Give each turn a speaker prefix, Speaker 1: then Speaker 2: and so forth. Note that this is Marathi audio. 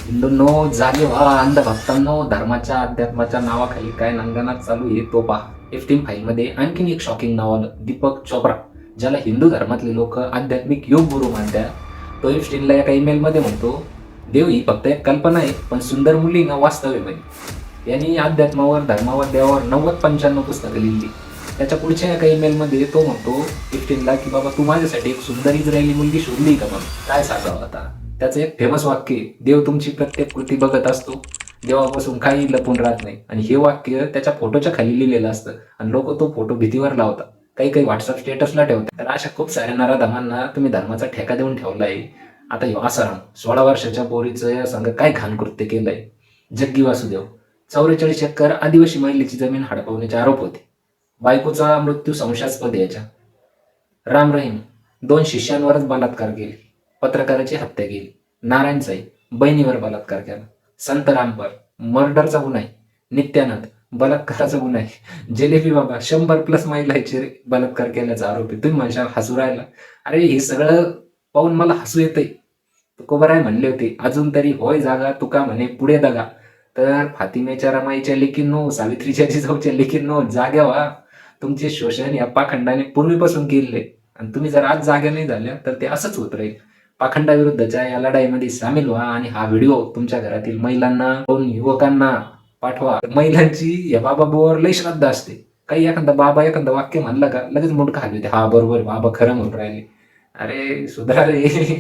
Speaker 1: हिंदूंनो जागे व्हा, अंधभक्तांनो, धर्माच्या अध्यात्माच्या नावाखाली काय नंगनात चालू आहे तो पहा. F-team फाईलमध्ये आणखीन एक शॉकिंग नाव आलं, दीपक चोप्रा, ज्याला हिंदू धर्मातले लोक आध्यात्मिक योग गुरु मानतात. तो एफस्टीनला एका ईमेलमध्ये म्हणतो, देव ही फक्त एक कल्पना आहे, पण सुंदर मुली न वास्तव आहे म्हणे. यांनी अध्यात्मावर, धर्मावर, देवावर 90-95 पुस्तकं लिहिली. त्याच्या पुढच्या एका ईमेलमध्ये तो म्हणतो एफस्टीनला की बाबा तू माझ्यासाठी एक सुंदर इस्रायली मुलगी शोधली का? मग काय सांगावं आता. त्याचं एक फेमस वाक्य आहे, देव तुमची प्रत्येक कृती बघत असतो, देवापासून काही लपून राहत नाही. आणि हे वाक्य त्याच्या फोटोच्या खाली लिहिलेलं असतं आणि लोक तो फोटो भीतीवर लावतात, काही काही व्हॉट्सअप स्टेटसला ठेवतात. तर अशा खूप साऱ्या नराधमांना तुम्ही धर्माचा ठेका देऊन ठेवलाय. आता ह्यो आसाराम 16 वर्षाच्या पोरीचं या संघ काय घाण कृत्य केलंय. जग्गी वासुदेव 44 एकर आदिवासी महिलेची जमीन हडपवण्याचे आरोप होते. बायकोचा मृत्यू संशयास्पद याच्या. राम रहीम 2 शिष्यांवरच बलात्कार केले, पत्रकाराची हत्या केली. नारायण साई बहिणीवर बलात्कार केला. संत रामपर मर्डरचा गुन्हा आहे. नित्यानंद बलात्काराचा गुन्हा आहे. जिलेबी बाबा 100+ महिलांचे बलात्कार केल्याचा आरोप आहे. तुम्ही म्हणशाल हसू राहिला. अरे हे सगळं पाहून मला हसू येतंय. तुकोबाराय म्हणले होते, अजून तरी होय जागा, तुका म्हणे पुढे दगा. तर फातिमेच्या रमाईच्या लेकींनो, सावित्रीच्या जिजाऊच्या लेकींनो, जाग्या व्हा. तुमचे शोषण या पाखंडाने पूर्वीपासून केले आणि तुम्ही जर आज जाग्या नाही झाल्या तर ते असंच होत राहील. पाखंडाविरुद्धच्या या लढाईमध्ये सामील व्हा आणि हा व्हिडिओ तुमच्या घरातील महिलांना, युवकांना पाठवा. महिलांची या बाबावर लई श्रद्धा असते. काही एखादा बाबा एखादं वाक्य म्हणलं का लगेच मुंडका हलवते, हा बरोबर बाबा खरं म्हणून राहिले. अरे सुधारा रे.